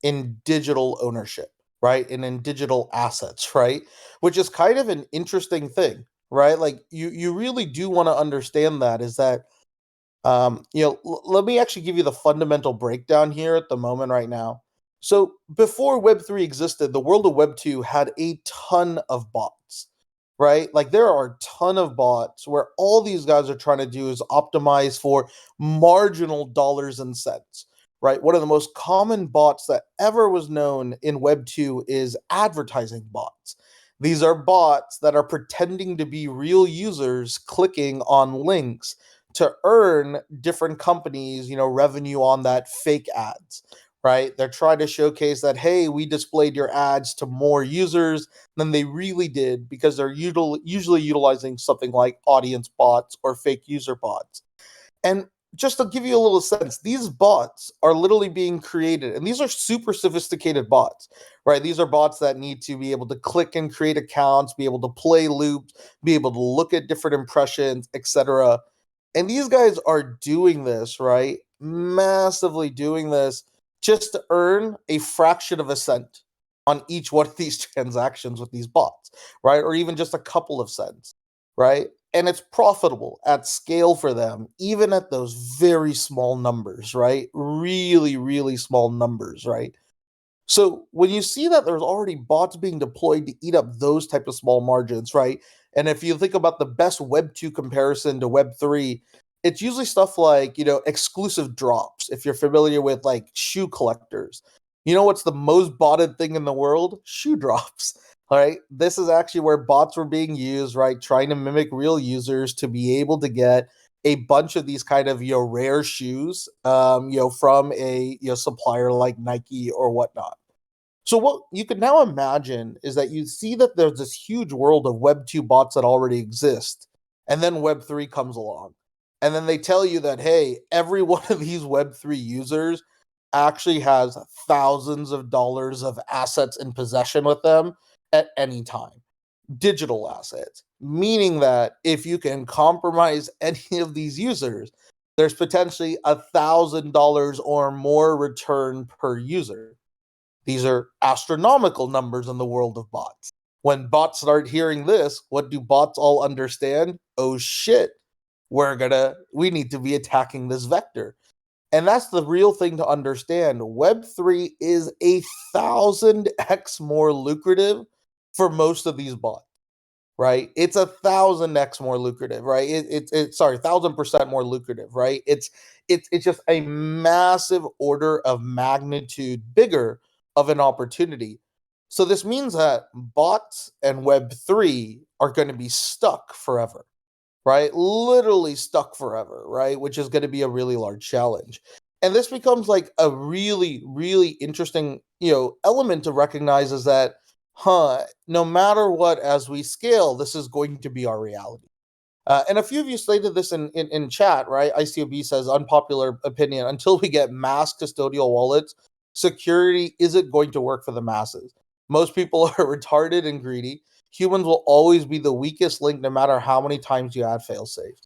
in digital ownership, right? And in digital assets, right? Which is kind of an interesting thing, right? Like you really do want to understand that is that let me actually give you the fundamental breakdown here at the moment right now. So before Web3 existed, the world of Web2 had a ton of bots, right? Like there are a ton of bots where all these guys are trying to do is optimize for marginal dollars and cents, right? One of the most common bots that ever was known in Web2 is advertising bots. These are bots that are pretending to be real users clicking on links to earn different companies, revenue on that fake ads, right? They're trying to showcase that, hey, we displayed your ads to more users than they really did because they're usually utilizing something like audience bots or fake user bots. And just to give you a little sense, these bots are literally being created, and these are super sophisticated bots, right? These are bots that need to be able to click and create accounts, be able to play loops, be able to look at different impressions, etc. And these guys are doing this, right? Massively doing this just to earn a fraction of a cent on each one of these transactions with these bots, right? Or even just a couple of cents, right? And it's profitable at scale for them, even at those very small numbers, right? Really, really small numbers, right? So when you see that there's already bots being deployed to eat up those type of small margins, right? And if you think about the best Web 2 comparison to Web 3, it's usually stuff like, exclusive drops. If you're familiar with like shoe collectors, what's the most botted thing in the world? Shoe drops. All right. This is actually where bots were being used, right? Trying to mimic real users to be able to get a bunch of these kind of rare shoes from a supplier like Nike or whatnot. So what you can now imagine is that you see that there's this huge world of Web 2 bots that already exist, and then Web 3 comes along. And then they tell you that, hey, every one of these Web 3 users actually has thousands of dollars of assets in possession with them at any time. Digital assets, meaning that if you can compromise any of these users, there's potentially $1,000 or more return per user. These are astronomical numbers in the world of bots. When bots start hearing this, what do bots all understand? Oh shit, we need to be attacking this vector. And that's the real thing to understand. Web3 is 1,000x more lucrative for most of these bots, right? It's 1,000x more lucrative, right? It's 1,000% more lucrative, right? It's just a massive order of magnitude bigger of an opportunity. So this means that bots and Web3 are going to be stuck forever, right? Literally stuck forever, right? Which is going to be a really large challenge. And this becomes like a really, really interesting, element to recognize is that, no matter what, as we scale, this is going to be our reality. And a few of you stated this in chat, right? ICOB says, unpopular opinion, until we get mass custodial wallets, security isn't going to work for the masses. Most people are retarded and greedy. Humans will always be the weakest link no matter how many times you add failsafe.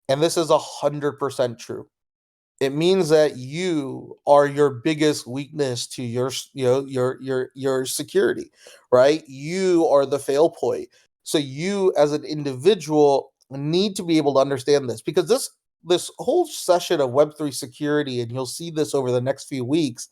And this is 100% true. It means that you are your biggest weakness to your security, right? You are the fail point. So you as an individual need to be able to understand this, because this whole session of Web3 security, and you'll see this over the next few weeks,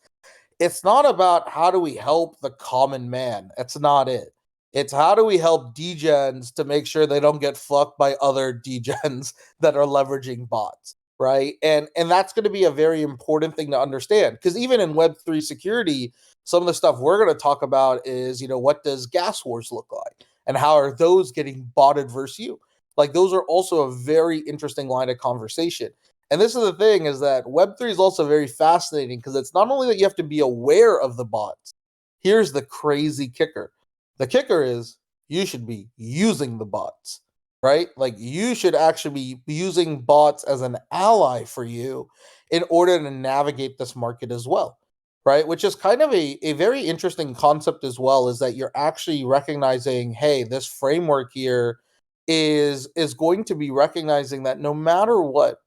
it's not about how do we help the common man. That's not it. It's how do we help degens to make sure they don't get fucked by other degens that are leveraging bots, right? And that's going to be a very important thing to understand, because even in Web3 security, some of the stuff we're going to talk about is, what does gas wars look like, and how are those getting botted versus you? Like those are also a very interesting line of conversation. And this is the thing, is that Web3 is also very fascinating, because it's not only that you have to be aware of the bots. Here's the crazy kicker. The kicker is you should be using the bots, right? Like you should actually be using bots as an ally for you in order to navigate this market as well, right? Which is kind of a very interesting concept as well, is that you're actually recognizing, hey, this framework here is going to be recognizing that no matter what,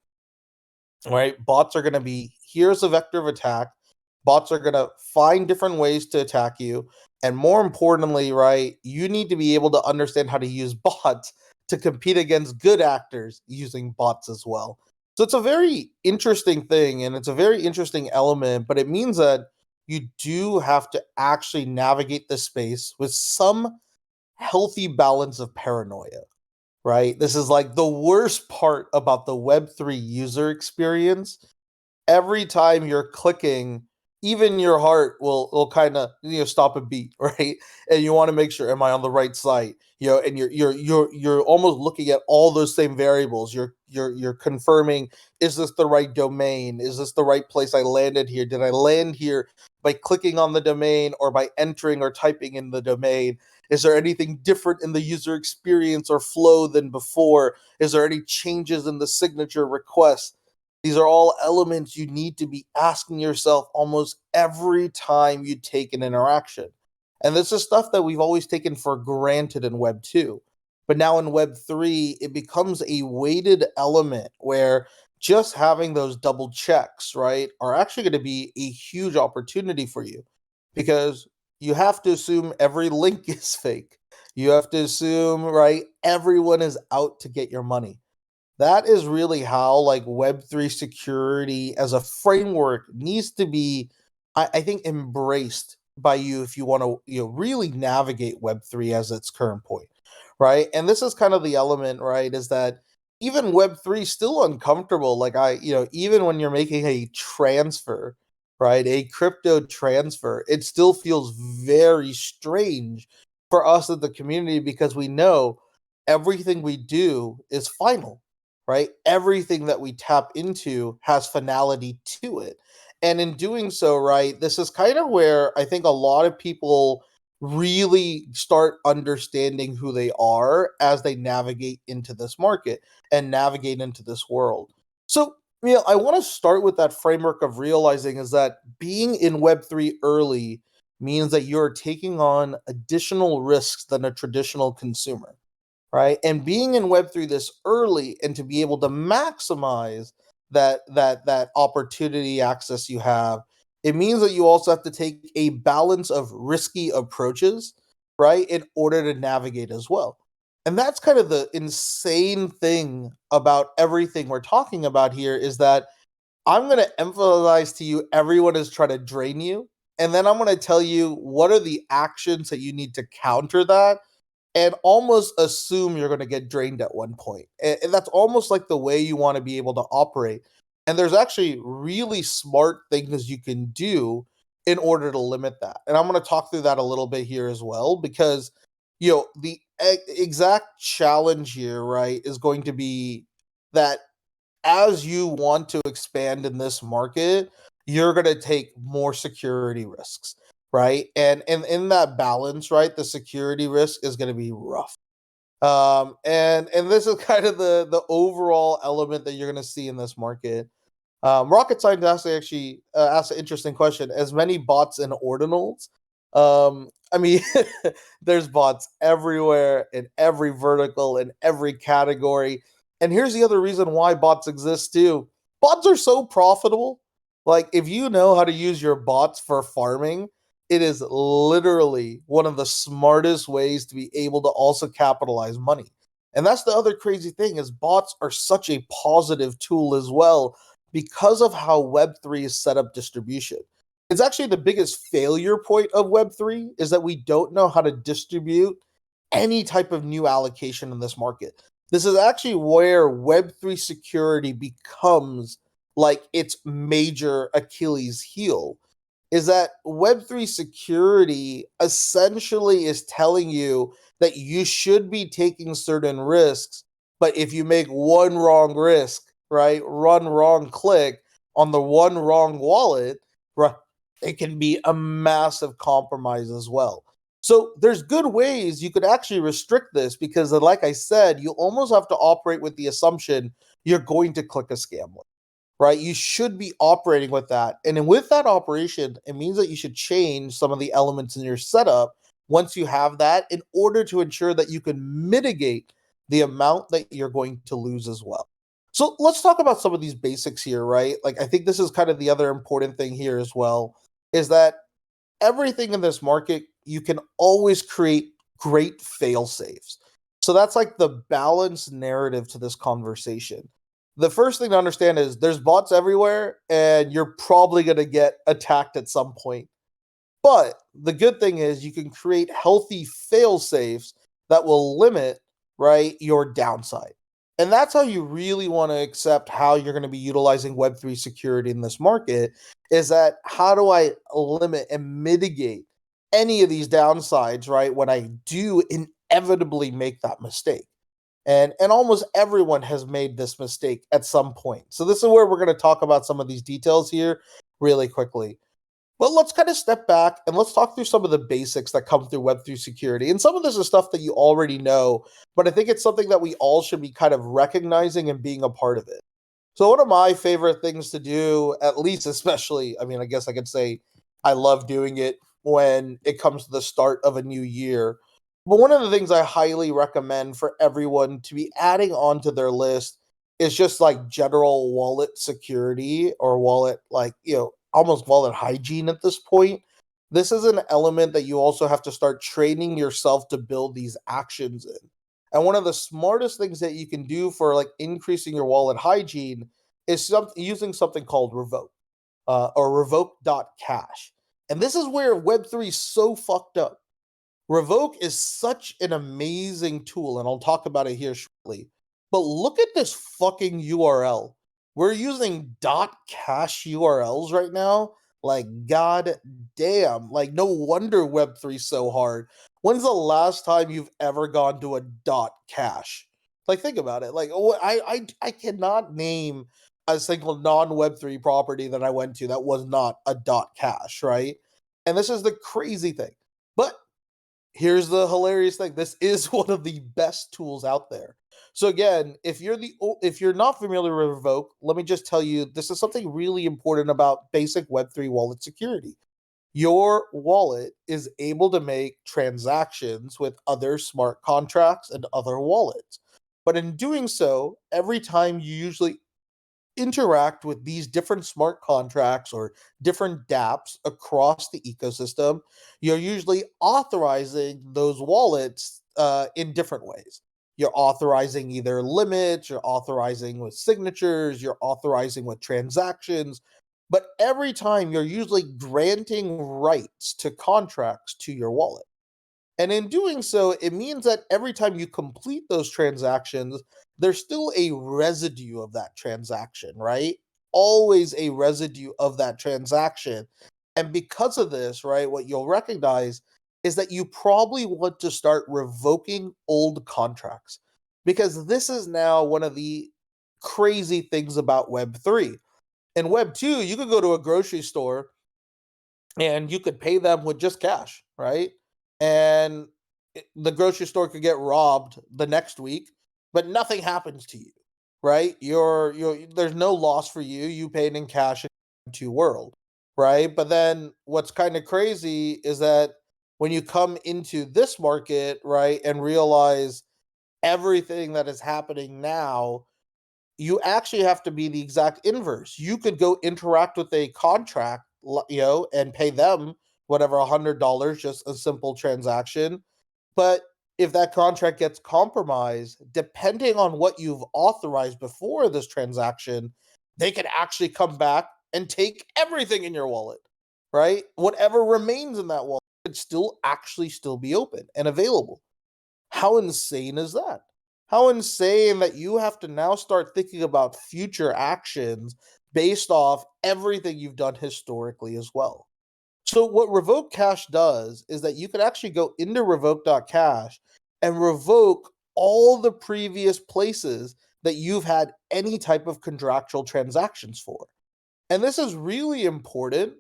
right, bots are going to be, here's a vector of attack. Bots are going to find different ways to attack you. And more importantly, right, you need to be able to understand how to use bots to compete against good actors using bots as well. So it's a very interesting thing and it's a very interesting element, but it means that you do have to actually navigate this space with some healthy balance of paranoia, right? This is like the worst part about the Web3 user experience. Every time you're clicking, even your heart will kind of stop a beat, right? And you want to make sure, am I on the right site? And you're almost looking at all those same variables. You're confirming, is this the right domain? Is this the right place I landed here? Did I land here by clicking on the domain or by entering or typing in the domain? Is there anything different in the user experience or flow than before? Is there any changes in the signature request? These are all elements you need to be asking yourself almost every time you take an interaction. And this is stuff that we've always taken for granted in Web 2. But now in Web 3, it becomes a weighted element where just having those double checks, right, are actually going to be a huge opportunity for you because you have to assume every link is fake. You have to assume, right, everyone is out to get your money. That is really how like Web3 security as a framework needs to be, I think, embraced by you if you want to really navigate Web3 as its current point, right? And this is kind of the element, right? Is that even Web3 is still uncomfortable. Like even when you're making a transfer, right, a crypto transfer, it still feels very strange for us in the community because we know everything we do is final, right? Everything that we tap into has finality to it. And in doing so, right, this is kind of where I think a lot of people really start understanding who they are as they navigate into this market and navigate into this world. So, I want to start with that framework of realizing is that being in Web3 early means that you're taking on additional risks than a traditional consumer, right? And being in Web3 this early and to be able to maximize that opportunity access you have, it means that you also have to take a balance of risky approaches, right, in order to navigate as well. And that's kind of the insane thing about everything we're talking about here is that I'm going to emphasize to you everyone is trying to drain you. And then I'm going to tell you what are the actions that you need to counter that and almost assume you're going to get drained at one point. And that's almost like the way you want to be able to operate. And there's actually really smart things you can do in order to limit that. And I'm going to talk through that a little bit here as well, because, the exact challenge here, right, is going to be that as you want to expand in this market, you're going to take more security risks, right? And in that balance, right, the security risk is going to be rough. And this is kind of the overall element that you're going to see in this market. Rocket Science asked an interesting question. As many bots and ordinals? I mean, there's bots everywhere in every vertical, in every category. And here's the other reason why bots exist too. Bots are so profitable. Like, if you know how to use your bots for farming, it is literally one of the smartest ways to be able to also capitalize money. And that's the other crazy thing is bots are such a positive tool as well because of how Web3 is set up distribution. It's actually the biggest failure point of Web3 is that we don't know how to distribute any type of new allocation in this market. This is actually where Web3 security becomes like its major Achilles heel. Is that Web3 security essentially is telling you that you should be taking certain risks, but if you make one wrong risk, right, one wrong click on the one wrong wallet, right, it can be a massive compromise as well. So there's good ways you could actually restrict this because, like I said, you almost have to operate with the assumption you're going to click a scam link, right? You should be operating with that. And then with that operation, it means that you should change some of the elements in your setup once you have that in order to ensure that you can mitigate the amount that you're going to lose as well. So let's talk about some of these basics here, right? Like, I think this is kind of the other important thing here as well. is that everything in this market, you can always create great fail safes. So that's like the balanced narrative to this conversation. The first thing to understand is there's bots everywhere, and you're probably going to get attacked at some point. But the good thing is you can create healthy fail safes that will limit, right, your downside. And that's how you really want to accept how you're going to be utilizing Web3 security in this market, is that how do I limit and mitigate any of these downsides, right, when I do inevitably make that mistake. And almost everyone has made this mistake at some point. So this is where we're going to talk about some of these details here really quickly. But let's kind of step back and let's talk through some of the basics that come through Web3 security. And some of this is stuff that you already know, but I think it's something that we all should be kind of recognizing and being a part of it. So, one of my favorite things to do, at least especially, I mean, I guess I could say I love doing it when it comes to the start of a new year. But one of the things I highly recommend for everyone to be adding onto their list is just like general wallet security or wallet, like, almost wallet hygiene at this point. This is an element that you also have to start training yourself to build these actions in. And one of the smartest things that you can do for like increasing your wallet hygiene is using something called Revoke or revoke.cash. And this is where Web3 is so fucked up. Revoke is such an amazing tool, and I'll talk about it here shortly. But look at this fucking URL. We're using .cash URLs right now. Like, god damn. Like, no wonder Web3 is so hard. When's the last time you've ever gone to a .cash? Like, think about it. Like, I cannot name a single non-Web3 property that I went to that was not a .cash, right? And this is the crazy thing. But here's the hilarious thing. This is one of the best tools out there. So again, if you're not familiar with Revoke, let me just tell you this is something really important about basic Web3 wallet security. Your wallet is able to make transactions with other smart contracts and other wallets. But in doing so, every time you usually interact with these different smart contracts or different dApps across the ecosystem, you're usually authorizing those wallets in different ways. You're authorizing either limits, you're authorizing with signatures, you're authorizing with transactions. But every time you're usually granting rights to contracts to your wallet. And in doing so, it means that every time you complete those transactions, there's still a residue of that transaction, right? Always a residue of that transaction. And because of this, right, what you'll recognize is that you probably want to start revoking old contracts because this is now one of the crazy things about Web3. In Web2, you could go to a grocery store and you could pay them with just cash, right? And the grocery store could get robbed the next week, but nothing happens to you, right? There's no loss for you. You paid in cash into world, right? But then what's kind of crazy is that when you come into this market, right, and realize everything that is happening now, you actually have to be the exact inverse. You could go interact with a contract, and pay them whatever $100, just a simple transaction. But if that contract gets compromised, depending on what you've authorized before this transaction, they can actually come back and take everything in your wallet, right? Whatever remains in that wallet could still be open and available. How insane is that? How insane that you have to now start thinking about future actions based off everything you've done historically as well. So what Revoke Cash does is that you can actually go into revoke.cash and revoke all the previous places that you've had any type of contractual transactions for. And this is really important,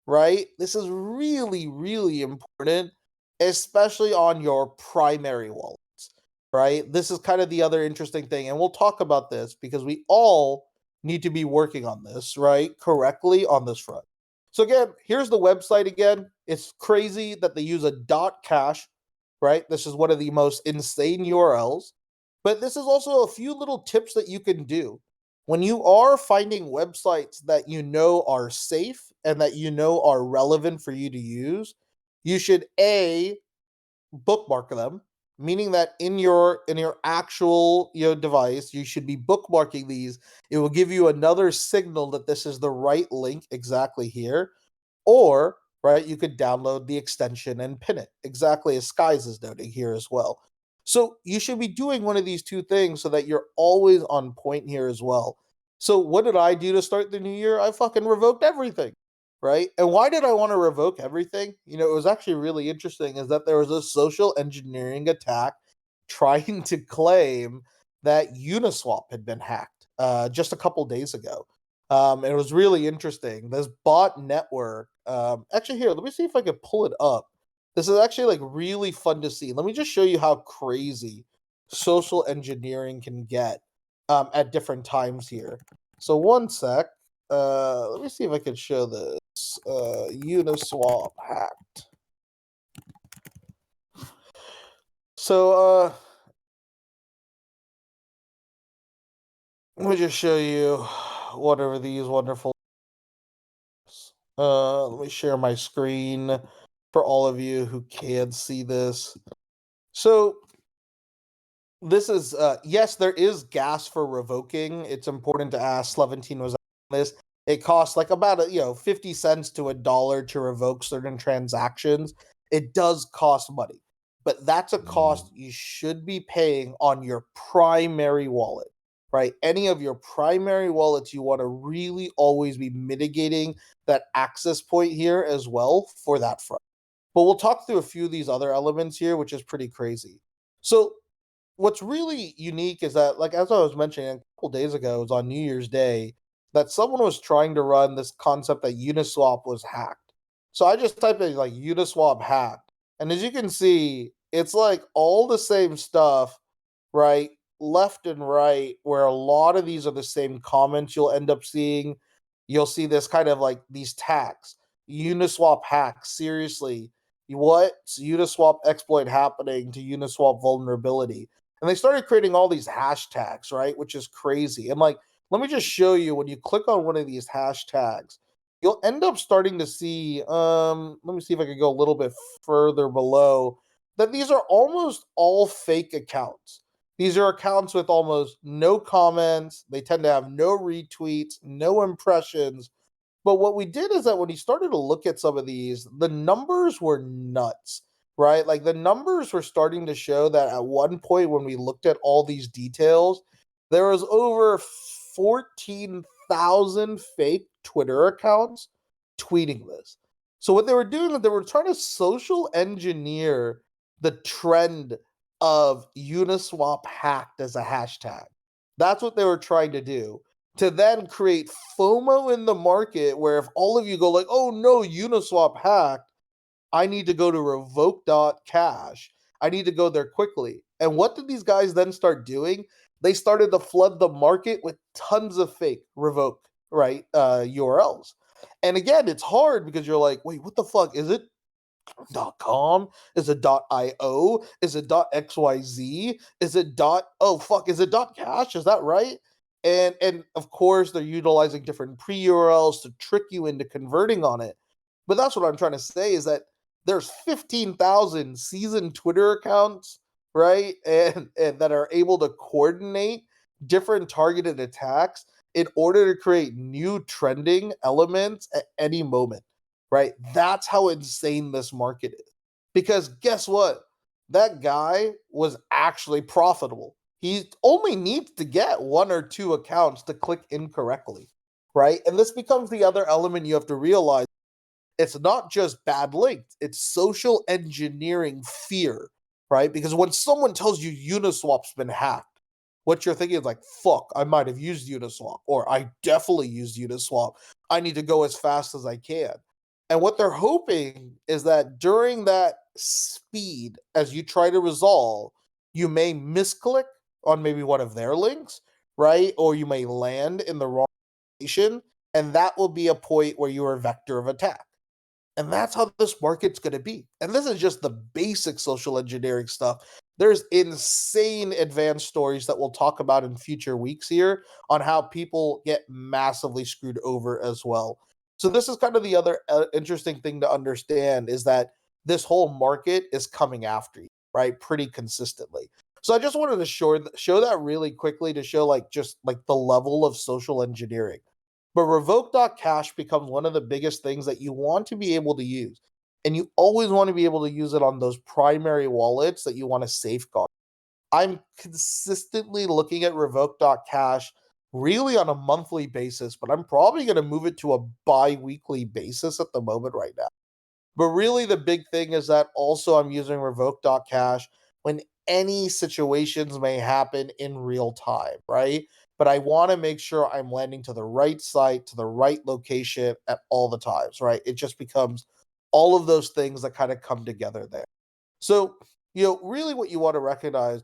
right? This is really, really important, especially on your primary wallets, right? This is kind of the other interesting thing. And we'll talk about this because we all need to be working on this, right? Correctly on this front. So again, here's the website again. It's crazy that they use a .cash, right? This is one of the most insane URLs. But this is also a few little tips that you can do when you are finding websites that you know are safe and that you know are relevant for you to use, you should A, bookmark them, meaning that in your actual device, you should be bookmarking these. It will give you another signal that this is the right link exactly here. Or, right, you could download the extension and pin it, exactly as Skies is noting here as well. So you should be doing one of these two things so that you're always on point here as well. So what did I do to start the new year? I fucking revoked everything, right? And why did I want to revoke everything? It was actually really interesting is that there was a social engineering attack trying to claim that Uniswap had been hacked just a couple days ago. And it was really interesting. This bot network. Actually, here, let me see if I can pull it up. This is actually like really fun to see. Let me just show you how crazy social engineering can get at different times here. So one sec. Let me see if I can show this. Uniswap hacked. So let me just show you whatever these wonderful. Let me share my screen for all of you who can see this. So this is yes, there is gas for revoking. It's important to ask. Sleventine was on this. It costs like about 50 cents to $1 to revoke certain transactions. It does cost money, but that's a cost you should be paying on your primary wallet, right? Any of your primary wallets, you want to really always be mitigating that access point here as well for that front. But we'll talk through a few of these other elements here, which is pretty crazy. So what's really unique is that, like as I was mentioning a couple days ago, it was on New Year's Day that someone was trying to run this concept that Uniswap was hacked. So I just typed in like Uniswap hacked, and as you can see, it's like all the same stuff, right? Left and right, where a lot of these are the same comments you'll end up seeing. You'll see this kind of like these tags. Uniswap hack. Seriously. What's Uniswap exploit happening to Uniswap vulnerability? And they started creating all these hashtags, right? Which is crazy. And like, let me just show you when you click on one of these hashtags, you'll end up starting to see, let me see if I could go a little bit further below, that these are almost all fake accounts. These are accounts with almost no comments. They tend to have no retweets, no impressions. But what we did is that when you started to look at some of these, the numbers were nuts, right? Like the numbers were starting to show that at one point when we looked at all these details, there was over 14,000 fake Twitter accounts tweeting this. So what they were doing is they were trying to social engineer the trend of Uniswap hacked as a hashtag. That's what they were trying to do, to then create FOMO in the market where if all of you go like, oh no, Uniswap hacked, I need to go to revoke.cash. I need to go there quickly. And what did these guys then start doing? They started to flood the market with tons of fake revoke, right? URLs. And again, it's hard because you're like, wait, what the fuck? Is it .com? Is it .io? Is it .xyz? Is it oh fuck, is it .cash? Is that right? And of course they're utilizing different pre-URLs to trick you into converting on it. But that's what I'm trying to say is that there's 15,000 seasoned Twitter accounts, right? And that are able to coordinate different targeted attacks in order to create new trending elements at any moment, right? That's how insane this market is. Because guess what? That guy was actually profitable. He only needs to get one or two accounts to click incorrectly, right? And this becomes the other element you have to realize. It's not just bad links, it's social engineering fear, right? Because when someone tells you Uniswap's been hacked, what you're thinking is like, fuck, I might have used Uniswap, or I definitely used Uniswap. I need to go as fast as I can. And what they're hoping is that during that speed, as you try to resolve, you may misclick on maybe one of their links, right? Or you may land in the wrong location, and that will be a point where you are a vector of attack. And that's how this market's going to be. And this is just the basic social engineering stuff. There's insane advanced stories that we'll talk about in future weeks here on how people get massively screwed over as well. So this is kind of the other interesting thing to understand is that this whole market is coming after you, right? Pretty consistently. So I just wanted to show that really quickly to show like just like the level of social engineering. But revoke.cash becomes one of the biggest things that you want to be able to use. And you always want to be able to use it on those primary wallets that you want to safeguard. I'm consistently looking at revoke.cash really on a monthly basis, but I'm probably going to move it to a bi-weekly basis at the moment right now. But really, the big thing is that also I'm using revoke.cash when any situations may happen in real time, right? But I want to make sure I'm landing to the right site, to the right location at all the times, right? It just becomes all of those things that kind of come together there. So, really what you want to recognize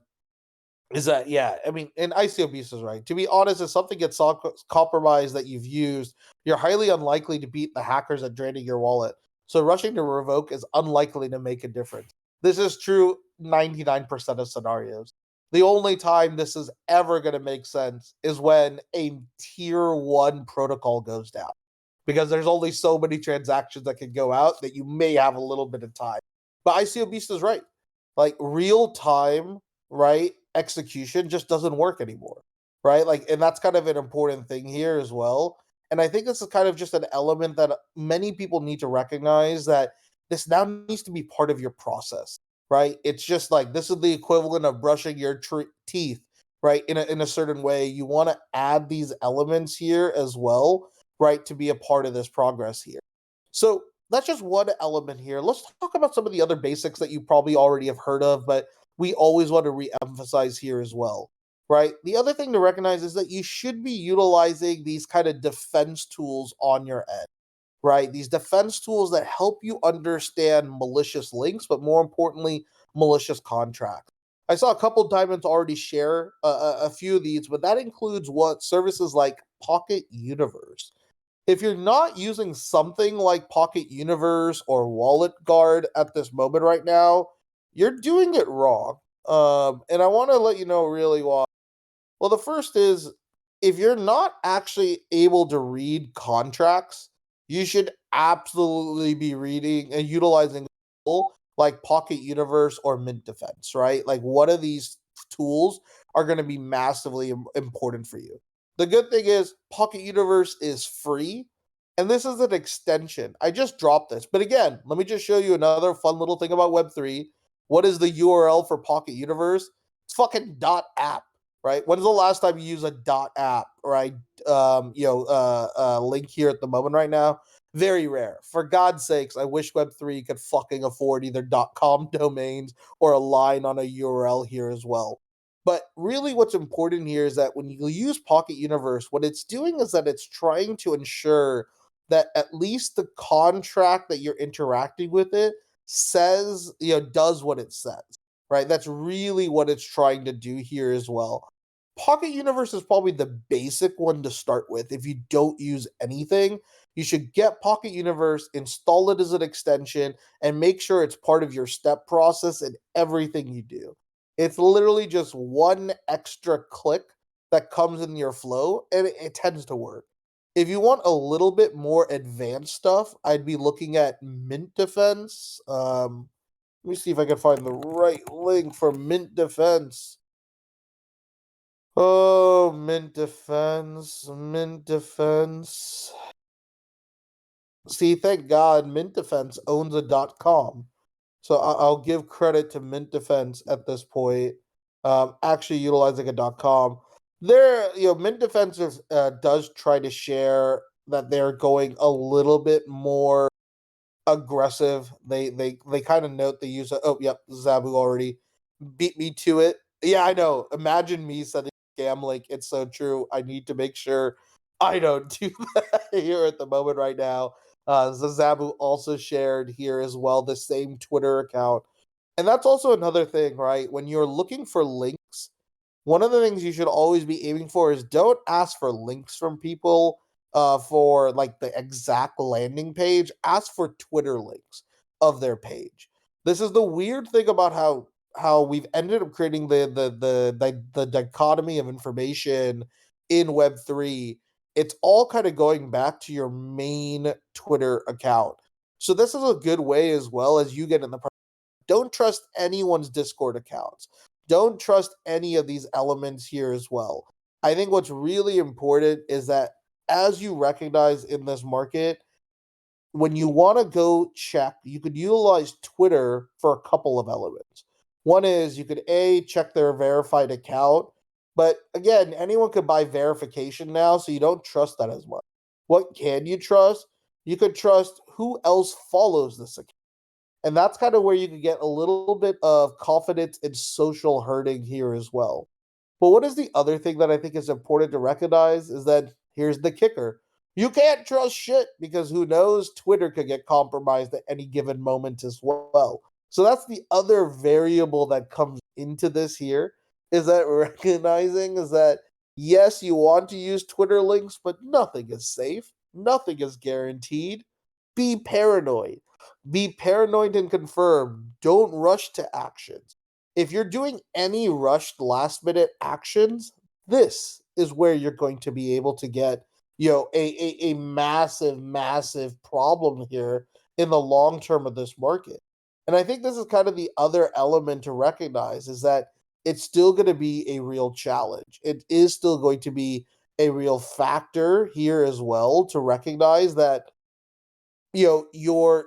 is that, yeah, I mean, and ICOBeast is right. To be honest, if something gets compromised that you've used, you're highly unlikely to beat the hackers at draining your wallet. So rushing to revoke is unlikely to make a difference. This is true 99% of scenarios. The only time this is ever going to make sense is when a tier one protocol goes down, because there's only so many transactions that can go out that you may have a little bit of time. But ICOBeast is right. Like real time, right? Execution just doesn't work anymore, right? Like, and that's kind of an important thing here as well. And I think this is kind of just an element that many people need to recognize that this now needs to be part of your process, right? It's just like this is the equivalent of brushing your teeth, right? In a certain way, you want to add these elements here as well, right, to be a part of this progress here. So that's just one element here. Let's talk about some of the other basics that you probably already have heard of, but we always want to re-emphasize here as well, right? The other thing to recognize is that you should be utilizing these kind of defense tools on your end, right? These defense tools that help you understand malicious links, but more importantly, malicious contracts. I saw a couple of diamonds already share a few of these, but that includes what services like Pocket Universe. If you're not using something like Pocket Universe or Wallet Guard at this moment right now, you're doing it wrong. And I want to let you know really why. Well, the first is if you're not actually able to read contracts, you should absolutely be reading and utilizing a tool like Pocket Universe or Mint Defense, right? Like one of these tools are going to be massively important for you. The good thing is Pocket Universe is free, and this is an extension. I just dropped this. But again, let me just show you another fun little thing about Web3. What is the URL for Pocket Universe? It's fucking .app, right? When's the last time you use a .app, right? Link here at the moment right now. Very rare. For God's sakes, I wish Web3 could fucking afford either .com domains or a line on a URL here as well. But really what's important here is that when you use Pocket Universe, what it's doing is that it's trying to ensure that at least the contract that you're interacting with it says, does what it says, right? That's really what it's trying to do here as well. Pocket Universe is probably the basic one to start with. If you don't use anything, you should get Pocket Universe, install it as an extension, and make sure it's part of your step process in everything you do. It's literally just one extra click that comes in your flow, and it tends to work. If you want a little bit more advanced stuff, I'd be looking at Mint Defense. Let me see if I can find the right link for Mint Defense. Oh, Mint Defense, Mint Defense. See, thank God Mint Defense owns a .com. So I'll give credit to Mint Defense at this point. Actually utilizing a .com. Mint Defense does try to share that they're going a little bit more aggressive. They kind of note they use oh yep, Zabu already beat me to it. Yeah, I know. Imagine me setting a scam link. It's so true. I need to make sure I don't do that here at the moment right now. Zazabu also shared here as well the same Twitter account. And that's also another thing, right? When you're looking for links, one of the things you should always be aiming for is don't ask for links from people for like the exact landing page. Ask for Twitter links of their page. This is the weird thing about how we've ended up creating the dichotomy of information in Web3 it's all kind of going back to your main Twitter account. So this is a good way as well as you get in the don't trust anyone's Discord accounts. Don't trust any of these elements here as well. I think what's really important is that as you recognize in this market, when you want to go check, you could utilize Twitter for a couple of elements. One is you could A, check their verified account, but again, anyone could buy verification now, so you don't trust that as much. What can you trust? You could trust who else follows this account. And that's kind of where you can get a little bit of confidence in social herding here as well. But what is the other thing that I think is important to recognize is that here's the kicker. You can't trust shit because who knows? Twitter could get compromised at any given moment as well. So that's the other variable that comes into this here is that recognizing is that yes, you want to use Twitter links, but nothing is safe. Nothing is guaranteed. Be paranoid. Be paranoid and confirm. Don't rush to actions. If you're doing any rushed last minute actions, this is where you're going to be able to get, a massive, massive problem here in the long term of this market. And I think this is kind of the other element to recognize is that it's still going to be a real challenge. It is still going to be a real factor here as well to recognize that your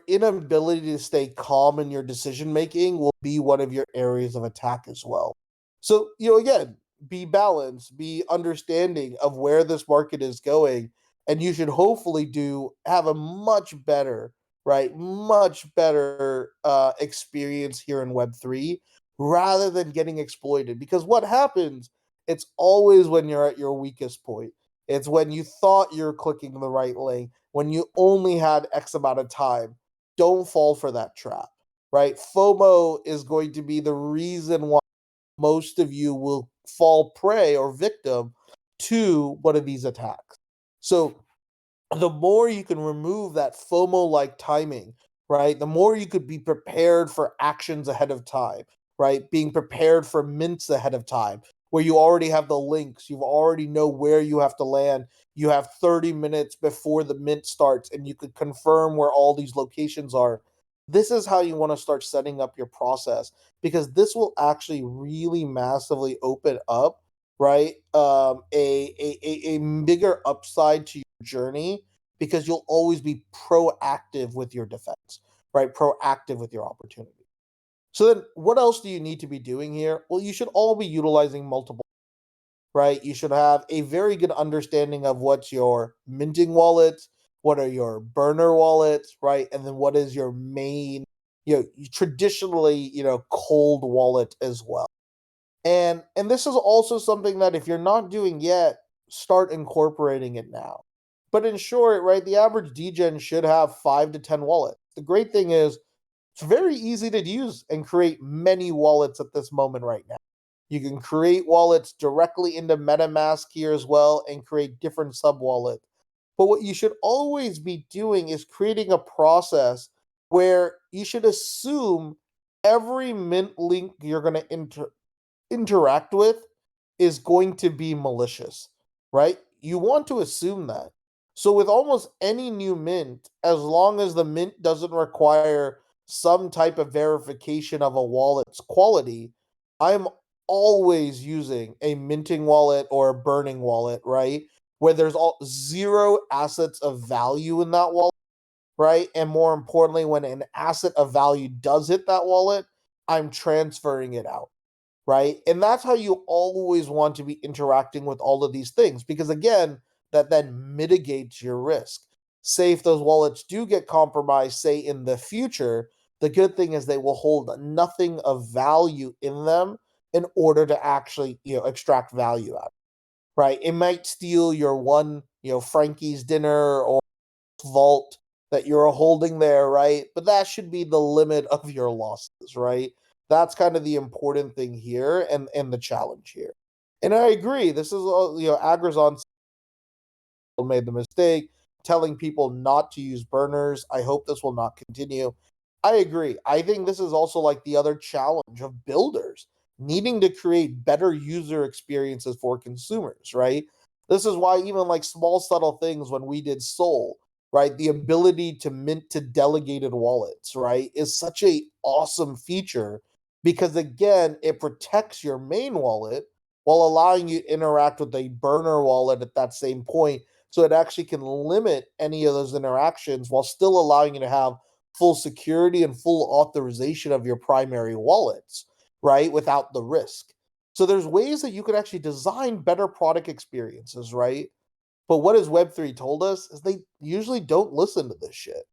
inability to stay calm in your decision making will be one of your areas of attack as well. So, again, be balanced, be understanding of where this market is going, and you should hopefully do have a much better, right, much better experience here in Web3 rather than getting exploited. Because what happens, it's always when you're at your weakest point. It's when you thought you're clicking the right link, when you only had X amount of time. Don't fall for that trap, right? FOMO is going to be the reason why most of you will fall prey or victim to one of these attacks. So the more you can remove that FOMO like timing, right? The more you could be prepared for actions ahead of time, right? Being prepared for mints ahead of time, where you already have the links, you already know where you have to land. You have 30 minutes before the mint starts, and you could confirm where all these locations are. This is how you want to start setting up your process because this will actually really massively open up, right? A bigger upside to journey because you'll always be proactive with your defense, right? Proactive with your opportunity. So then what else do you need to be doing here? Well, you should all be utilizing multiple, right? You should have a very good understanding of what's your minting wallets, what are your burner wallets, right? And then what is your main, traditionally, cold wallet as well. And this is also something that if you're not doing yet, start incorporating it now. But in short, right, the average DGen should have 5 to 10 wallets. The great thing is it's very easy to use and create many wallets at this moment right now. You can create wallets directly into MetaMask here as well and create different sub wallets. But what you should always be doing is creating a process where you should assume every mint link you're going to interact with is going to be malicious, right? You want to assume that. So with almost any new mint, as long as the mint doesn't require some type of verification of a wallet's quality, I'm always using a minting wallet or a burning wallet, right? Where there's all zero assets of value in that wallet, right? And more importantly, when an asset of value does hit that wallet, I'm transferring it out, right? And that's how you always want to be interacting with all of these things because, again, that then mitigates your risk. Say if those wallets do get compromised, say in the future, the good thing is they will hold nothing of value in them in order to actually, extract value out, right? It might steal your one, Frankie's dinner or vault that you're holding there, right? But that should be the limit of your losses, right? That's kind of the important thing here and the challenge here. And I agree. This is Agrazon made the mistake telling people not to use burners. I hope this will not continue. I agree. I think this is also like the other challenge of builders needing to create better user experiences for consumers, right? This is why even like small subtle things when we did Soul, right? The ability to mint to delegated wallets, right, is such a awesome feature because again, it protects your main wallet while allowing you to interact with a burner wallet at that same point. So it actually can limit any of those interactions while still allowing you to have full security and full authorization of your primary wallets, right? Without the risk. So there's ways that you could actually design better product experiences, right? But what has Web3 told us is they usually don't listen to this shit.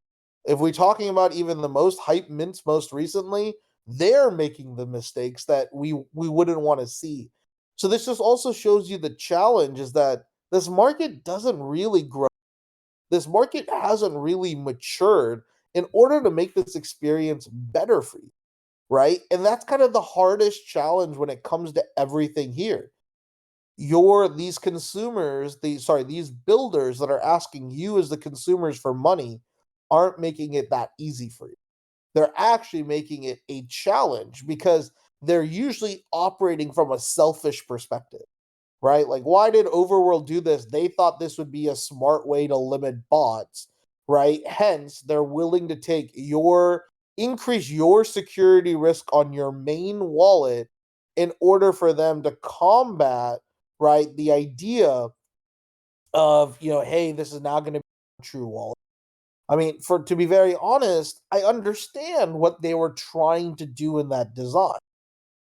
If we're talking about even the most hype mints most recently, they're making the mistakes that we wouldn't want to see. So this just also shows you the challenge is that this market doesn't really grow. This market hasn't really matured in order to make this experience better for you, right? And that's kind of the hardest challenge when it comes to everything here. These consumers, these builders that are asking you as the consumers for money aren't making it that easy for you. They're actually making it a challenge because they're usually operating from a selfish perspective, right? Like, why did Overworld do this? They thought this would be a smart way to limit bots, right? Hence, they're willing to increase your security risk on your main wallet in order for them to combat, right, the idea of, hey, this is now going to be a true wallet. I mean, for to be very honest, I understand what they were trying to do in that design,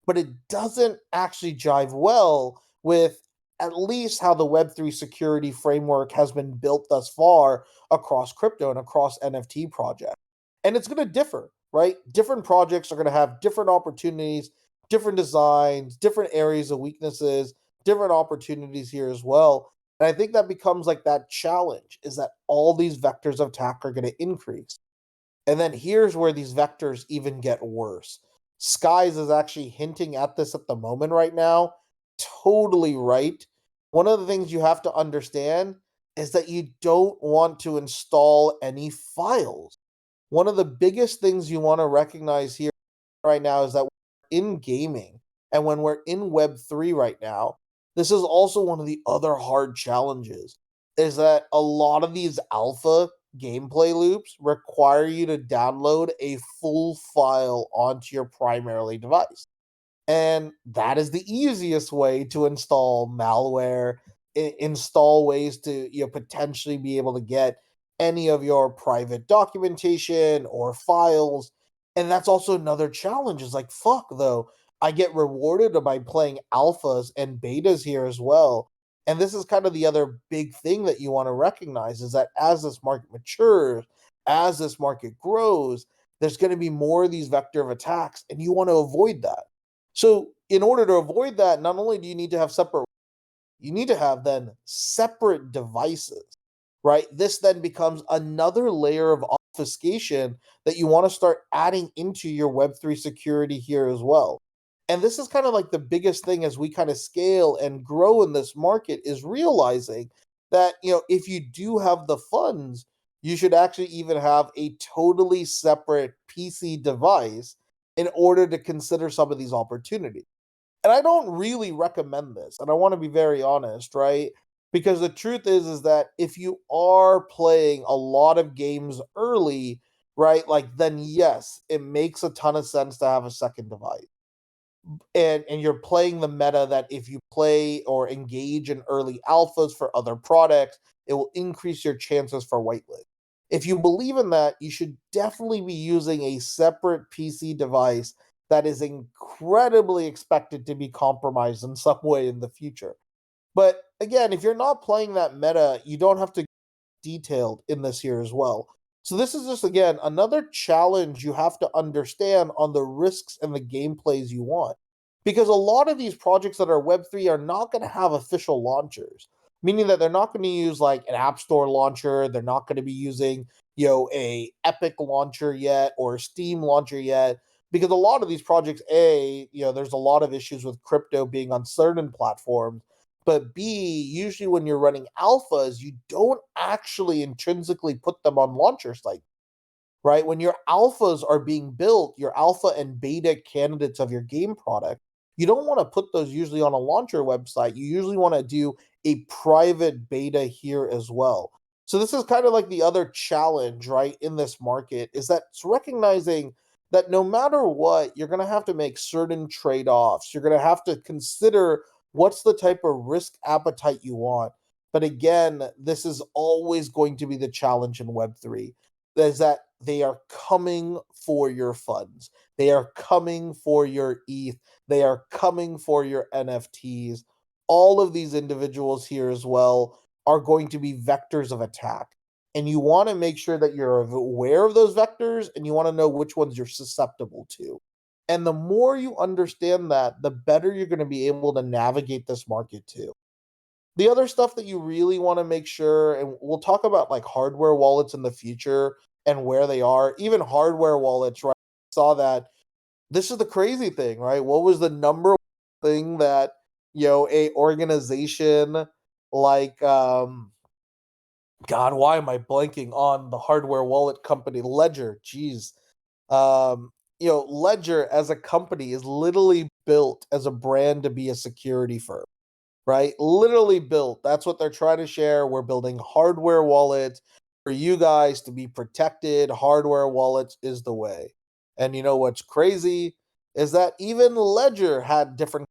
but it doesn't actually jive well with at least how the Web3 security framework has been built thus far across crypto and across NFT projects. And it's going to differ, right? Different projects are going to have different opportunities, different designs, different areas of weaknesses, different opportunities here as well. And I think that becomes like that challenge is that all these vectors of attack are going to increase. And then here's where these vectors even get worse. Skies is actually hinting at this at the moment right now. Totally right. One of the things you have to understand is that you don't want to install any files. One of the biggest things you want to recognize here right now is that we're in gaming and when we're in Web3 right now, this is also one of the other hard challenges is that a lot of these alpha gameplay loops require you to download a full file onto your primarily device. And that is the easiest way to install malware, install ways to potentially be able to get any of your private documentation or files. And that's also another challenge. Is like, fuck though, I get rewarded by playing alphas and betas here as well. And this is kind of the other big thing that you want to recognize is that as this market matures, as this market grows, there's going to be more of these vector of attacks, and you want to avoid that. So, in order to avoid that, not only do you need to have you need to have then separate devices, right? This then becomes another layer of obfuscation that you want to start adding into your Web3 security here as well. And this is kind of like the biggest thing as we kind of scale and grow in this market is realizing that, if you do have the funds, you should actually even have a totally separate PC device in order to consider some of these opportunities. And I don't really recommend this, and I want to be very honest, right? Because the truth is that if you are playing a lot of games early, right, like then yes, it makes a ton of sense to have a second device. And you're playing the meta that if you play or engage in early alphas for other products, it will increase your chances for whitelist. If you believe in that, you should definitely be using a separate PC device that is incredibly expected to be compromised in some way in the future. But again, if you're not playing that meta, you don't have to detailed in this here as well. So this is just again another challenge you have to understand on the risks and the gameplays you want. Because a lot of these projects that are Web3 are not going to have official launchers, meaning that they're not going to use like an App Store launcher, they're not going to be using, a Epic launcher yet or Steam launcher yet because a lot of these projects there's a lot of issues with crypto being on certain platforms, but B, usually when you're running alphas, you don't actually intrinsically put them on launcher sites, right? When your alphas are being built, your alpha and beta candidates of your game product, you don't want to put those usually on a launcher website. You usually want to do a private beta here as well. So this is kind of like the other challenge, right, in this market is that it's recognizing that no matter what, you're going to have to make certain trade-offs. You're going to have to consider what's the type of risk appetite you want. But again, this is always going to be the challenge in Web3 is that they are coming for your funds. They are coming for your ETH. They are coming for your NFTs. All of these individuals here as well are going to be vectors of attack. And you want to make sure that you're aware of those vectors and you want to know which ones you're susceptible to. And the more you understand that, the better you're going to be able to navigate this market too. The other stuff that you really want to make sure, and we'll talk about like hardware wallets in the future and where they are, even hardware wallets, right? Saw that this is the crazy thing, right? What was the number one thing that, a organization like God, why am I blanking on the hardware wallet company Ledger? Jeez. Ledger as a company is literally built as a brand to be a security firm, right? Literally built. That's what they're trying to share. We're building hardware wallets for you guys to be protected. Hardware wallets is the way. And you know what's crazy is that even Ledger had different,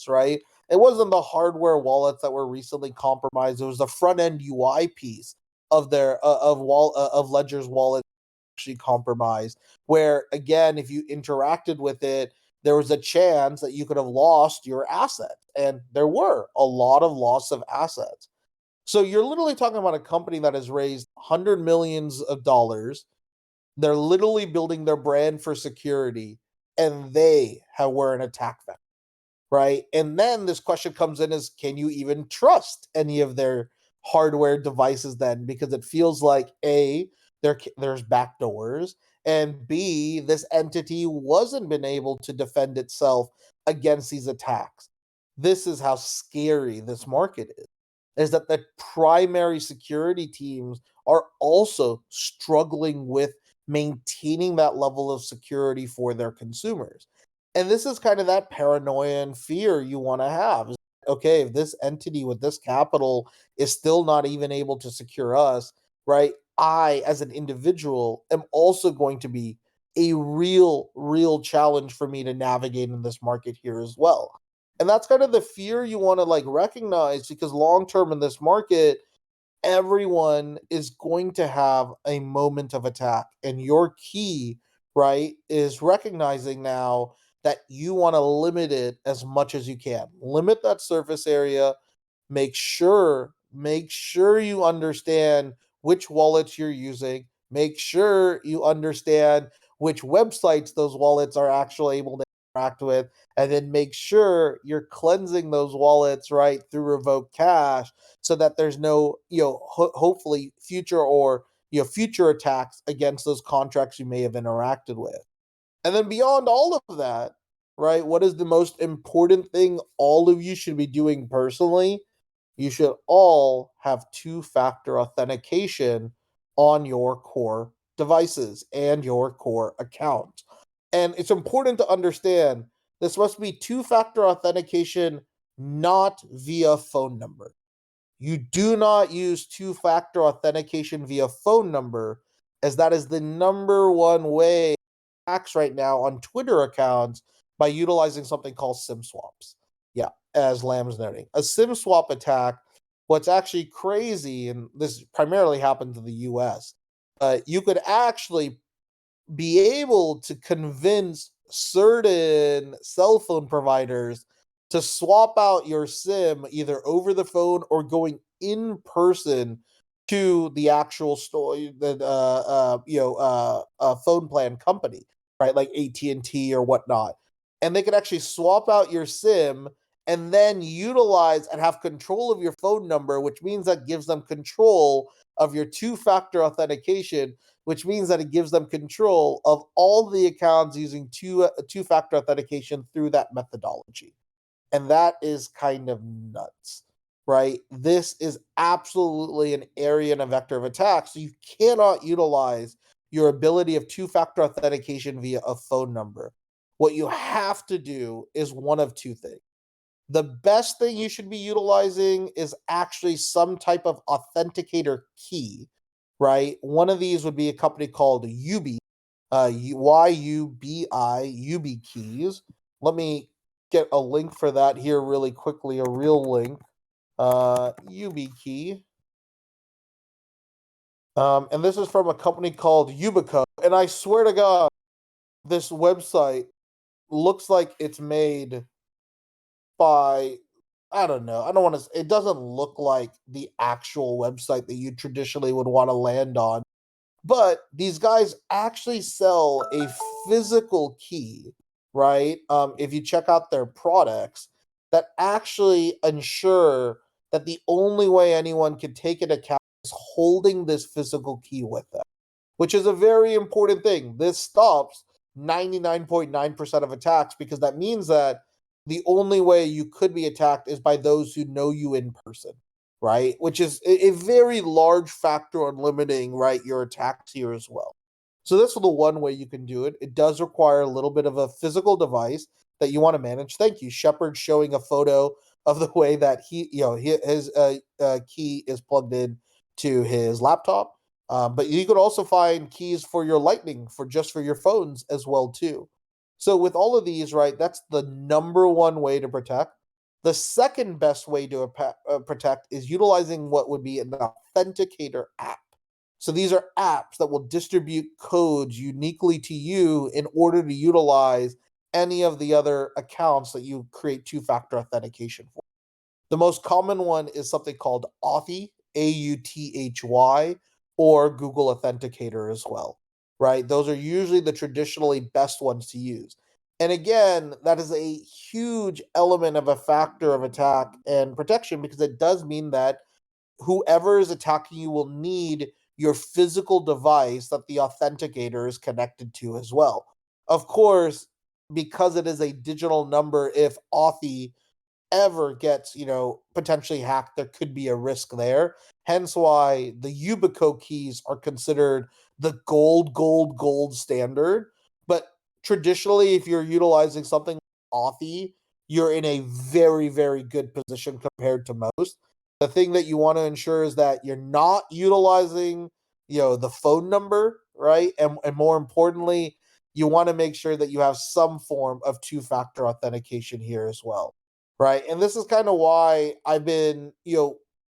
right? It wasn't the hardware wallets that were recently compromised. It was the front end UI piece of their of Ledger's wallet actually compromised. Where again, if you interacted with it, there was a chance that you could have lost your asset, and there were a lot of loss of assets. So you're literally talking about a company that has raised hundred millions of dollars. They're literally building their brand for security, and were an attack vector, right? And then this question comes in is can you even trust any of their hardware devices then? Because it feels like A, there's backdoors, and B, this entity wasn't been able to defend itself against these attacks. This is how scary this market is that the primary security teams are also struggling with maintaining that level of security for their consumers. And this is kind of that paranoia and fear you want to have. Okay, if this entity with this capital is still not even able to secure us, right? I, as an individual, am also going to be a real challenge for me to navigate in this market here as well. And that's kind of the fear you want to like recognize because long term in this market, everyone is going to have a moment of attack. And your key, right, is recognizing now that you want to limit it as much as you can. Limit that surface area. Make sure you understand which wallets you're using. Make sure you understand which websites those wallets are actually able to interact with, and then make sure you're cleansing those wallets right through revoke cache so that there's no hopefully future attacks against those contracts you may have interacted with. And then beyond all of that, right, what is the most important thing all of you should be doing personally? You should all have two-factor authentication on your core devices and your core account. And it's important to understand this must be two-factor authentication, not via phone number. You do not use two-factor authentication via phone number, as that is the number one way hacks right now on Twitter accounts by utilizing something called SIM swaps. Yeah, as Lamb's noting. A SIM swap attack, what's actually crazy, and this primarily happens in the US, you could actually be able to convince certain cell phone providers to swap out your SIM either over the phone or going in person to the actual store, phone plan company, right? Like AT&T or whatnot. And they could actually swap out your SIM and then utilize and have control of your phone number, which means that gives them control of your two-factor authentication, which means that it gives them control of all the accounts using two-factor authentication through that methodology. And that is kind of nuts, right? This is absolutely an area and a vector of attack. So you cannot utilize your ability of two-factor authentication via a phone number. What you have to do is one of two things. The best thing you should be utilizing is actually some type of authenticator key, right? One of these would be a company called Yubi, Yubi keys. Let me get a link for that here really quickly, a real link. Yubi key. And this is from a company called Yubico. And I swear to God, this website looks like it's made by, I don't know. I don't want to. It doesn't look like the actual website that you traditionally would want to land on. But these guys actually sell a physical key, right? If you check out their products, that actually ensure that the only way anyone can take an account is holding this physical key with them, which is a very important thing. This stops 99.9% of attacks because that means that the only way you could be attacked is by those who know you in person, right? Which is a very large factor on limiting, right, your attacks here as well. So that's the one way you can do it. It does require a little bit of a physical device that you want to manage. Thank you, Shepard, showing a photo of the way that his key is plugged in to his laptop. But you could also find keys for your Lightning for your phones as well too. So with all of these, right, that's the number one way to protect. The second best way to protect is utilizing what would be an authenticator app. So these are apps that will distribute codes uniquely to you in order to utilize any of the other accounts that you create two-factor authentication for. The most common one is something called Authy, Authy, or Google Authenticator as well, right? Those are usually the traditionally best ones to use. And again, that is a huge element of a factor of attack and protection because it does mean that whoever is attacking you will need your physical device that the authenticator is connected to as well. Of course, because it is a digital number, if Authy ever gets, potentially hacked, there could be a risk there. Hence why the Yubico keys are considered the gold standard. But traditionally, if you're utilizing something like Authy, you're in a very, very good position compared to most. The thing that you want to ensure is that you're not utilizing, the phone number, right? And more importantly, you want to make sure that you have some form of two-factor authentication here as well, right? And this is kind of why I've been,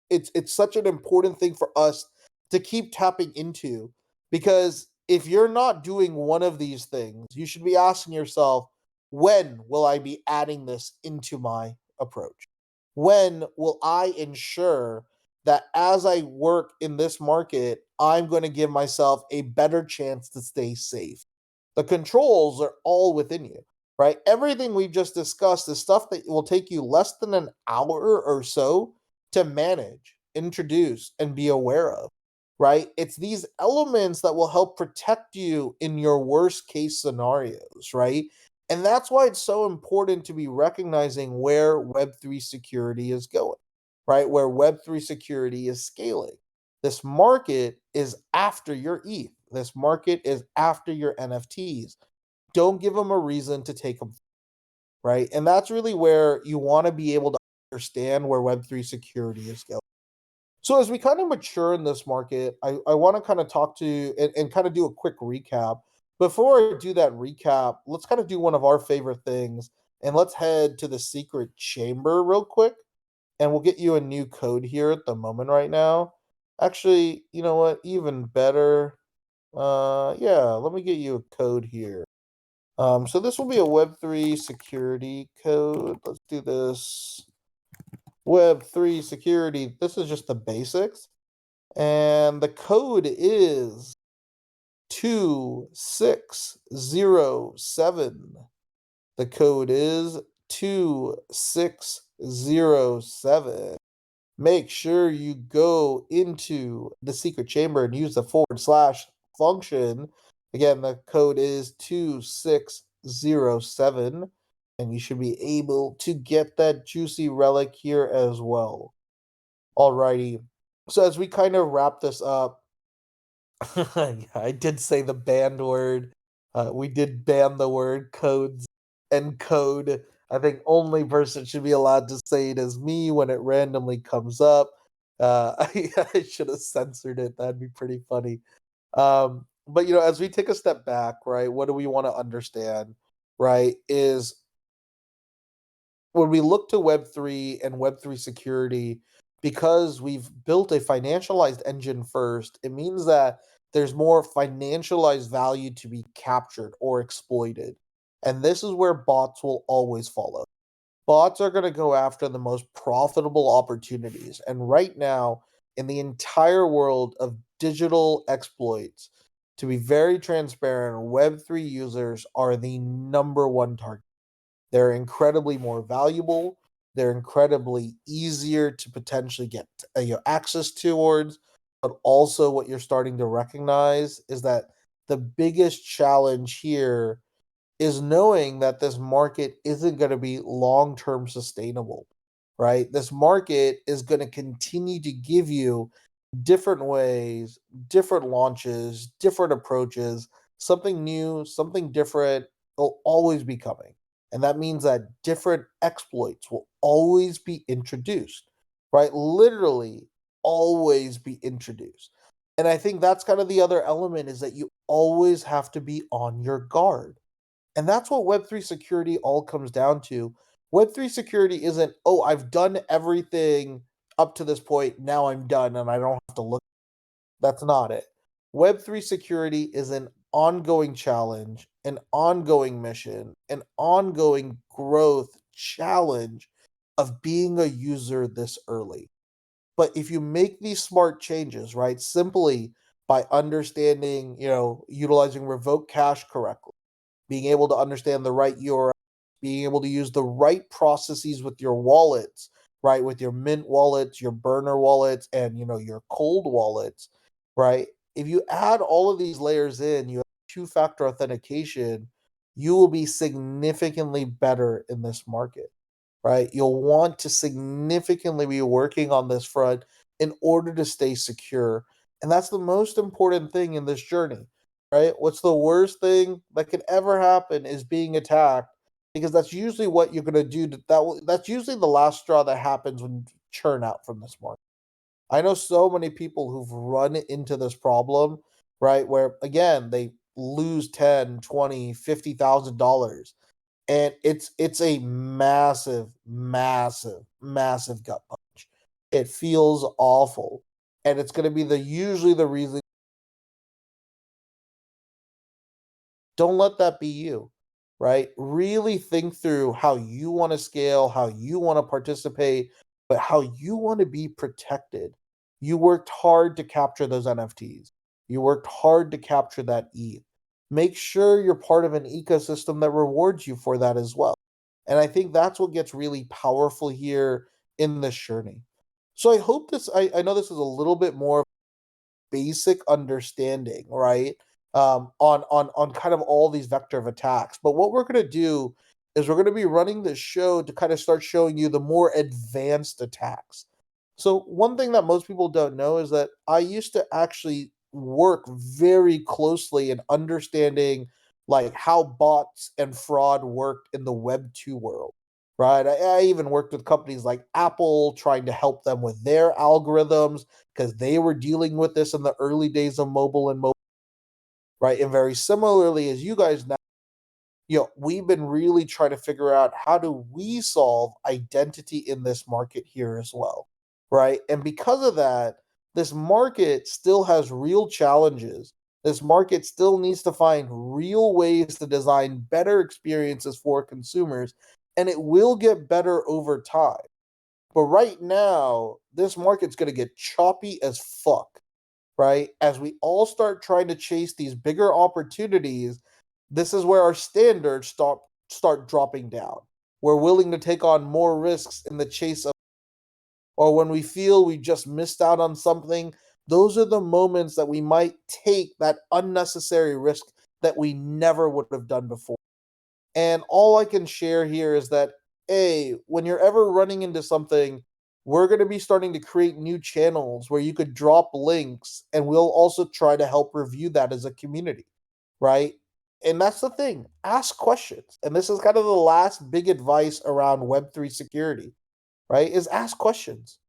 it's such an important thing for us to keep tapping into because if you're not doing one of these things, you should be asking yourself, when will I be adding this into my approach? When will I ensure that as I work in this market, I'm going to give myself a better chance to stay safe? The controls are all within you, right? Everything we've just discussed is stuff that will take you less than an hour or so to manage, introduce, and be aware of, right? It's these elements that will help protect you in your worst case scenarios, right? And that's why it's so important to be recognizing where Web3 security is going, right? Where Web3 security is scaling. This market is after your ETH. This market is after your NFTs. Don't give them a reason to take them, right? And that's really where you want to be able to understand where Web3 security is going. So as we kind of mature in this market, I want to kind of talk to and kind of do a quick recap. Before I do that recap, let's kind of do one of our favorite things and let's head to the secret chamber real quick and we'll get you a new code here at the moment right now. Actually, you know what? Even better. Yeah, let me get you a code here. So this will be a Web3 security code. Let's do this. Web3 security. This is just the basics. And the code is 2607. The code is 2607. Make sure you go into the secret chamber and use the / function. Again, the code is 2607, and you should be able to get that juicy relic here as well. Alrighty. So as we kind of wrap this up, yeah, I did say the banned word. We did ban the word codes and code. I think only person should be allowed to say it is me when it randomly comes up. I should have censored it. That'd be pretty funny. But as we take a step back, right, what do we want to understand, right, is when we look to Web3 and Web3 security, because we've built a financialized engine first, it means that there's more financialized value to be captured or exploited. And this is where bots will always follow. Bots are going to go after the most profitable opportunities. And right now, in the entire world of digital exploits, to be very transparent, Web3 users are the number one target. They're incredibly more valuable. They're incredibly easier to potentially get access towards. But also, what you're starting to recognize is that the biggest challenge here is knowing that this market isn't going to be long term sustainable, right? This market is going to continue to give you different ways, different launches, different approaches, something new, something different will always be coming. And that means that different exploits will always be introduced, right? Literally, always be introduced. And I think that's kind of the other element is that you always have to be on your guard, and that's what Web3 security all comes down to. Web3 security isn't, oh, I've done everything up to this point. Now I'm done and I don't have to look. That's not it. Web3 security is an ongoing challenge, an ongoing mission, an ongoing growth challenge of being a user this early. But if you make these smart changes, right, simply by understanding, utilizing revoke cache correctly, being able to understand the right URL, being able to use the right processes with your wallets, right? With your Mint wallets, your burner wallets, and your cold wallets, right? If you add all of these layers in, you have two-factor authentication, you will be significantly better in this market, right? You'll want to significantly be working on this front in order to stay secure. And that's the most important thing in this journey, right? What's the worst thing that could ever happen is being attacked, because that's usually what you're going to do. That's usually the last straw that happens when you churn out from this market. I know so many people who've run into this problem, right? Where again, they lose 10, 20, $50,000, and it's a massive, massive, massive gut punch. It feels awful, and it's going to be the usually the reason. Don't let that be you, right? Really think through how you want to scale, how you want to participate, but how you want to be protected. You worked hard to capture those NFTs. You worked hard to capture that ETH. Make sure you're part of an ecosystem that rewards you for that as well. And I think that's what gets really powerful here in this journey. So I hope I know this is a little bit more basic understanding, right? On kind of all these vector of attacks. But what we're going to do is we're going to be running this show to kind of start showing you the more advanced attacks. So one thing that most people don't know is that I used to actually work very closely in understanding like how bots and fraud worked in the Web 2 world. Right. I even worked with companies like Apple trying to help them with their algorithms because they were dealing with this in the early days of mobile and mobile, right? And very similarly, as you guys know, we've been really trying to figure out how do we solve identity in this market here as well, right? And because of that, this market still has real challenges. This market still needs to find real ways to design better experiences for consumers, and it will get better over time. But right now, this market's going to get choppy as fuck, right? As we all start trying to chase these bigger opportunities, this is where our standards start dropping down. We're willing to take on more risks in the chase of, or when we feel we just missed out on something, those are the moments that we might take that unnecessary risk that we never would have done before. And all I can share here is that, A, when you're ever running into something, we're going to be starting to create new channels where you could drop links, and we'll also try to help review that as a community, right? And that's the thing. Ask questions. And this is kind of the last big advice around Web3 security, right? Is ask questions.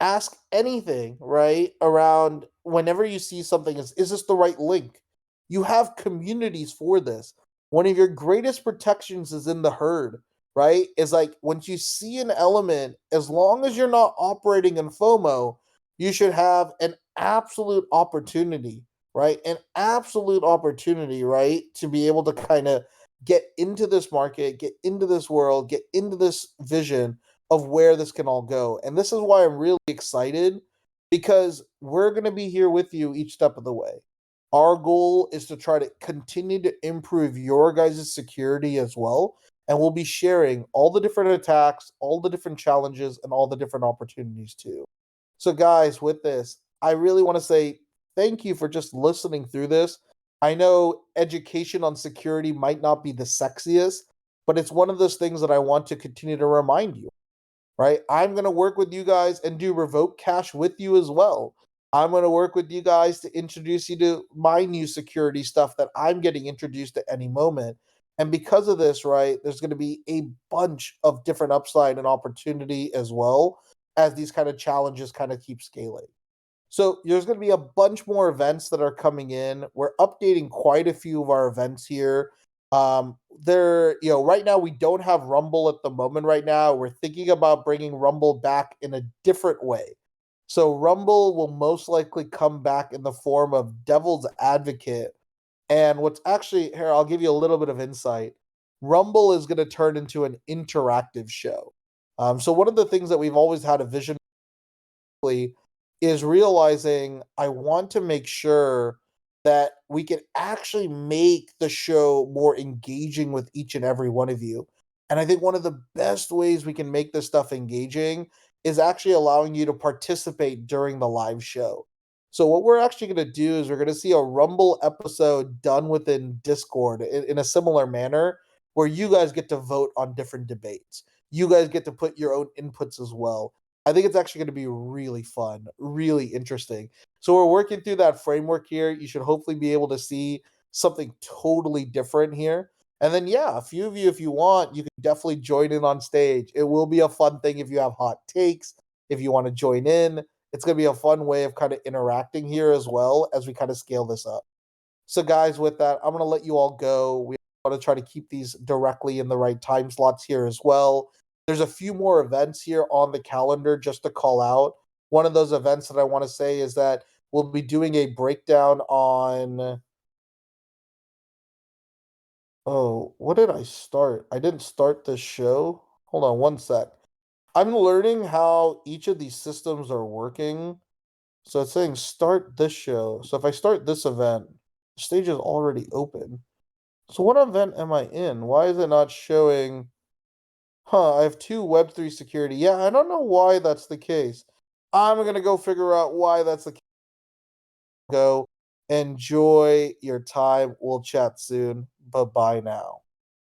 Ask anything, right? Around whenever you see something, is this the right link? You have communities for this. One of your greatest protections is in the herd, right? Is like once you see an element, as long as you're not operating in FOMO, you should have an absolute opportunity, right? An absolute opportunity, right? To be able to kind of get into this market, get into this world, get into this vision of where this can all go. And this is why I'm really excited because we're going to be here with you each step of the way. Our goal is to try to continue to improve your guys' security as well. And we'll be sharing all the different attacks, all the different challenges, and all the different opportunities too. So, guys, with this, I really want to say thank you for just listening through this. I know education on security might not be the sexiest, but it's one of those things that I want to continue to remind you, right? I'm going to work with you guys and do revoke cache with you as well. I'm going to work with you guys to introduce you to my new security stuff that I'm getting introduced at any moment. And because of this, right, there's going to be a bunch of different upside and opportunity as well as these kind of challenges kind of keep scaling. So there's going to be a bunch more events that are coming in. We're updating quite a few of our events here. Right now we don't have Rumble at the moment. Right now, we're thinking about bringing Rumble back in a different way. So Rumble will most likely come back in the form of Devil's Advocate. And what's actually here, I'll give you a little bit of insight. Rumble is going to turn into an interactive show. So one of the things that we've always had a vision is realizing I want to make sure that we can actually make the show more engaging with each and every one of you. And I think one of the best ways we can make this stuff engaging is actually allowing you to participate during the live show. So, what we're actually going to do is we're going to see a Rumble episode done within Discord in a similar manner where you guys get to vote on different debates. You guys get to put your own inputs as well. I think it's actually going to be really fun, really interesting. So we're working through that framework here. You should hopefully be able to see something totally different here. And then, yeah, a few of you, if you want, you can definitely join in on stage. It will be a fun thing if you have hot takes, if you want to join in. It's going to be a fun way of kind of interacting here as well as we kind of scale this up. So, guys, with that, I'm going to let you all go. We want to try to keep these directly in the right time slots here as well. There's a few more events here on the calendar just to call out. One of those events that I want to say is that we'll be doing a breakdown on. Oh, what did I start? I didn't start this show. Hold on one sec. I'm learning how each of these systems are working. So it's saying start this show. So if I start this event, the stage is already open. So what event am I in? Why is it not showing? I have two Web3 security. Yeah, I don't know why that's the case. I'm going to go figure out why that's the case. Go enjoy your time. We'll chat soon. Bye bye now.